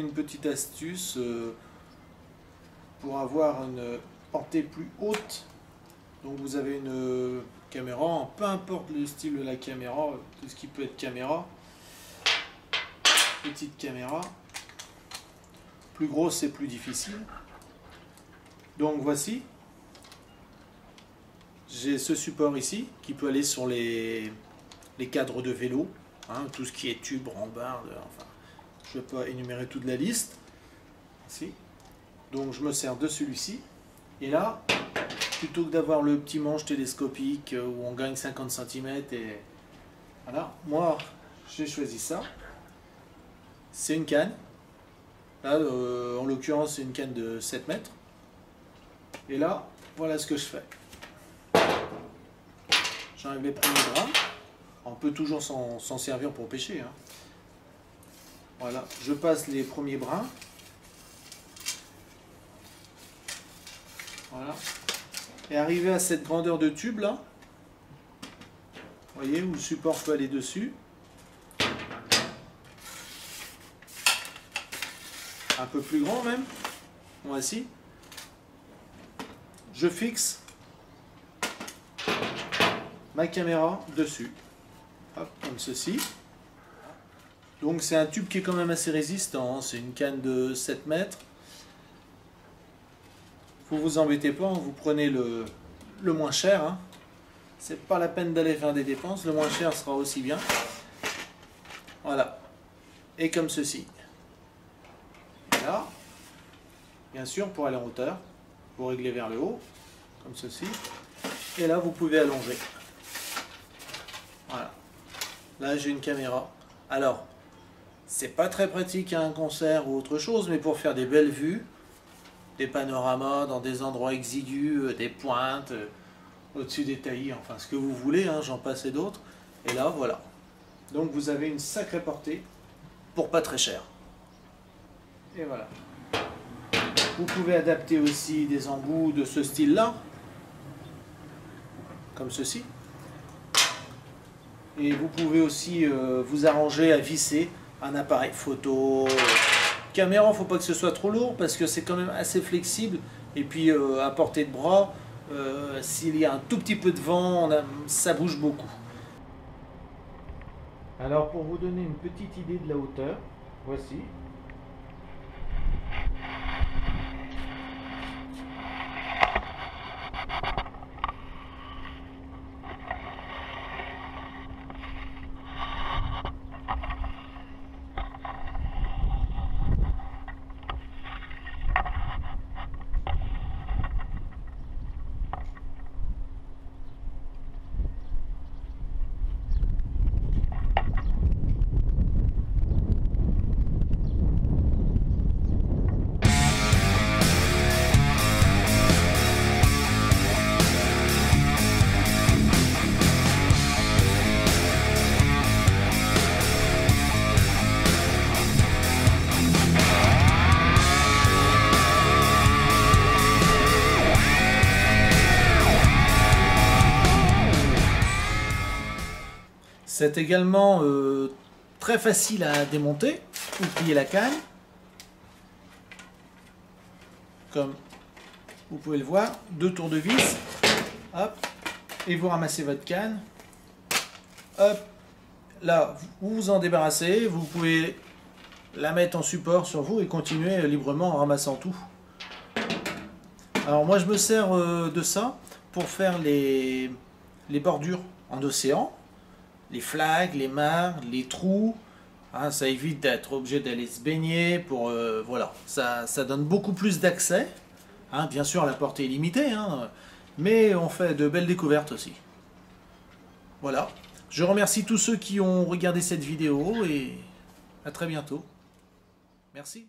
une petite astuce pour avoir une portée plus haute. Donc vous avez une caméra, peu importe le style de la caméra, tout ce qui peut être caméra. Petite caméra. Plus grosse, c'est plus difficile. Donc voici. J'ai ce support ici qui peut aller sur les cadres de vélo, hein, tout ce qui est tube, rambarde, enfin, je ne vais pas énumérer toute la liste. Ici. Donc je me sers de celui-ci. Et là, plutôt que d'avoir le petit manche télescopique où on gagne 50 cm, et voilà, moi j'ai choisi ça. C'est une canne. Là, en l'occurrence, c'est une canne de 7 mètres. Et là, voilà ce que je fais. J'enlève les premiers bras. On peut toujours s'en servir pour pêcher, hein. Voilà, je passe les premiers brins. Voilà. Et arrivé à cette grandeur de tube là, vous voyez, où le support peut aller dessus. Un peu plus grand même. Voici. Je fixe ma caméra dessus. Hop, comme ceci. Donc c'est un tube qui est quand même assez résistant, hein. C'est une canne de 7 mètres. Vous vous embêtez pas, vous prenez le moins cher, hein. C'est pas la peine d'aller faire des dépenses, le moins cher sera aussi bien. Voilà. Et comme ceci. Là, bien sûr, pour aller en hauteur, vous réglez vers le haut, comme ceci. Et là, vous pouvez allonger. Voilà. Là, j'ai une caméra. Alors, c'est pas très pratique à un concert ou autre chose, mais pour faire des belles vues, des panoramas dans des endroits exigus, des pointes, au-dessus des taillis, enfin ce que vous voulez, hein, j'en passe et d'autres. Et là, voilà. Donc, vous avez une sacrée portée pour pas très cher. Et voilà. Vous pouvez adapter aussi des embouts de ce style-là, comme ceci. Et vous pouvez aussi vous arranger à visser un appareil photo. Caméra, il ne faut pas que ce soit trop lourd parce que c'est quand même assez flexible. Et puis à portée de bras, s'il y a un tout petit peu de vent, ça bouge beaucoup. Alors pour vous donner une petite idée de la hauteur, voici. C'est également très facile à démonter ou plier la canne. Comme vous pouvez le voir, 2 tours de vis, hop, et vous ramassez votre canne. Hop, là, vous vous en débarrassez, vous pouvez la mettre en support sur vous et continuer librement en ramassant tout. Alors moi je me sers de ça pour faire les bordures en océan. Les flaques, les mares, les trous, hein, ça évite d'être obligé d'aller se baigner, pour voilà, ça donne beaucoup plus d'accès, hein, bien sûr la portée est limitée, hein, mais on fait de belles découvertes aussi. Voilà, je remercie tous ceux qui ont regardé cette vidéo et à très bientôt. Merci.